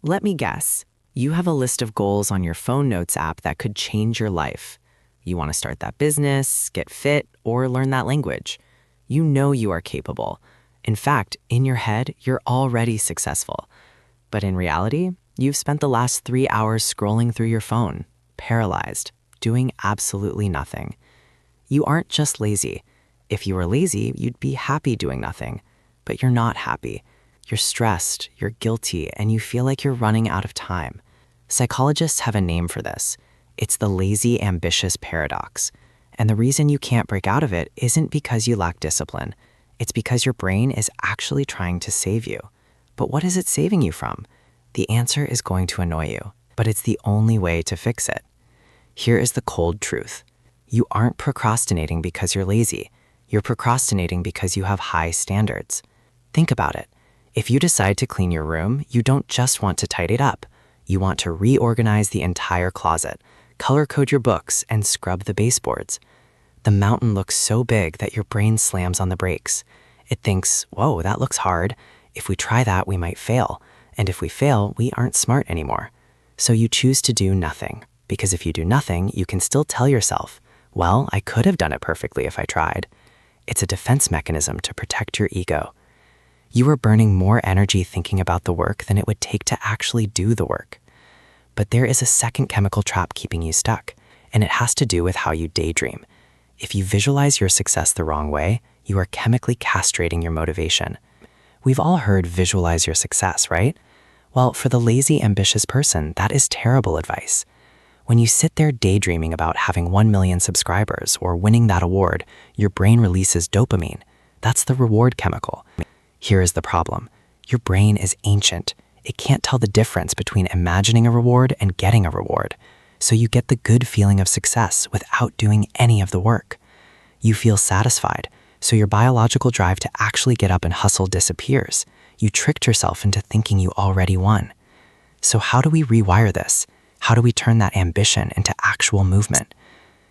Let me guess. You have a list of goals on your phone notes app that could change your life. You want to start that business, get fit, or learn that language. You know you are capable. In fact, in your head, you're already successful. But in reality, you've spent the last 3 hours scrolling through your phone, paralyzed, doing absolutely nothing. You aren't just lazy. If you were lazy, you'd be happy doing nothing. But you're not happy. You're stressed, you're guilty, and you feel like you're running out of time. Psychologists have a name for this. It's the lazy ambitious paradox. And the reason you can't break out of it isn't because you lack discipline. It's because your brain is actually trying to save you. But what is it saving you from? The answer is going to annoy you, but it's the only way to fix it. Here is the cold truth. You aren't procrastinating because you're lazy. You're procrastinating because you have high standards. Think about it. If you decide to clean your room, you don't just want to tidy it up. You want to reorganize the entire closet, color code your books, and scrub the baseboards. The mountain looks so big that your brain slams on the brakes. It thinks, whoa, that looks hard. If we try that, we might fail. And if we fail, we aren't smart anymore. So you choose to do nothing. Because if you do nothing, you can still tell yourself, well, I could have done it perfectly if I tried. It's a defense mechanism to protect your ego. You are burning more energy thinking about the work than it would take to actually do the work. But there is a second chemical trap keeping you stuck, and it has to do with how you daydream. If you visualize your success the wrong way, you are chemically castrating your motivation. We've all heard visualize your success, right? Well, for the lazy, ambitious person, that is terrible advice. When you sit there daydreaming about having 1 million subscribers or winning that award, your brain releases dopamine. That's the reward chemical. Here is the problem. Your brain is ancient. It can't tell the difference between imagining a reward and getting a reward. So you get the good feeling of success without doing any of the work. You feel satisfied, so your biological drive to actually get up and hustle disappears. You tricked yourself into thinking you already won. So how do we rewire this? How do we turn that ambition into actual movement?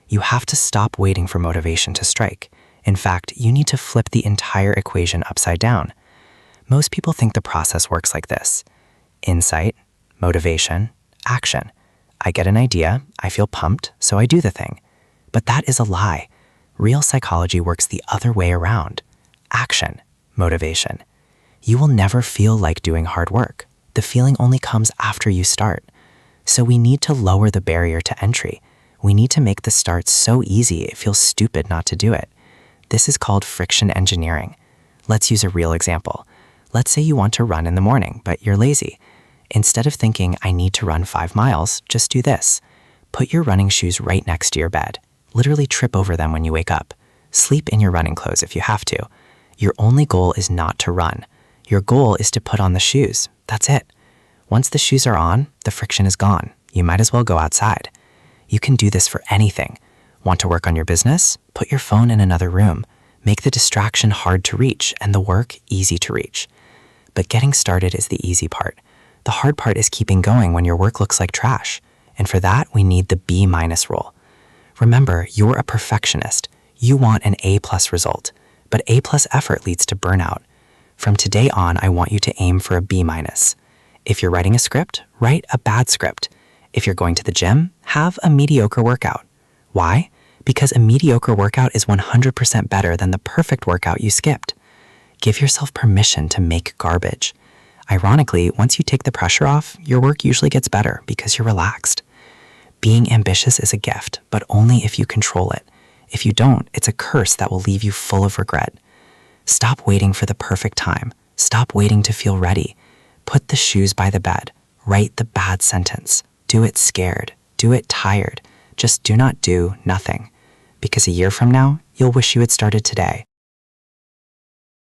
You have to stop waiting for motivation to strike. In fact, you need to flip the entire equation upside down. Most people think the process works like this. Insight, motivation, action. I get an idea, I feel pumped, so I do the thing. But that is a lie. Real psychology works the other way around. Action, motivation. You will never feel like doing hard work. The feeling only comes after you start. So we need to lower the barrier to entry. We need to make the start so easy it feels stupid not to do it. This is called friction engineering. Let's use a real example. Let's say you want to run in the morning, but you're lazy. Instead of thinking, I need to run 5 miles, just do this. Put your running shoes right next to your bed. Literally trip over them when you wake up. Sleep in your running clothes if you have to. Your only goal is not to run. Your goal is to put on the shoes. That's it. Once the shoes are on, the friction is gone. You might as well go outside. You can do this for anything. Want to work on your business? Put your phone in another room. Make the distraction hard to reach and the work easy to reach. But getting started is the easy part. The hard part is keeping going when your work looks like trash. And for that, we need the B- rule. Remember, you're a perfectionist. You want an A+ result. But A+ effort leads to burnout. From today on, I want you to aim for a B-. If you're writing a script, write a bad script. If you're going to the gym, have a mediocre workout. Why? Because a mediocre workout is 100% better than the perfect workout you skipped. Give yourself permission to make garbage. Ironically, once you take the pressure off, your work usually gets better because you're relaxed. Being ambitious is a gift, but only if you control it. If you don't, it's a curse that will leave you full of regret. Stop waiting for the perfect time. Stop waiting to feel ready. Put the shoes by the bed. Write the bad sentence. Do it scared. Do it tired. Just do not do nothing. Because a year from now, you'll wish you had started today.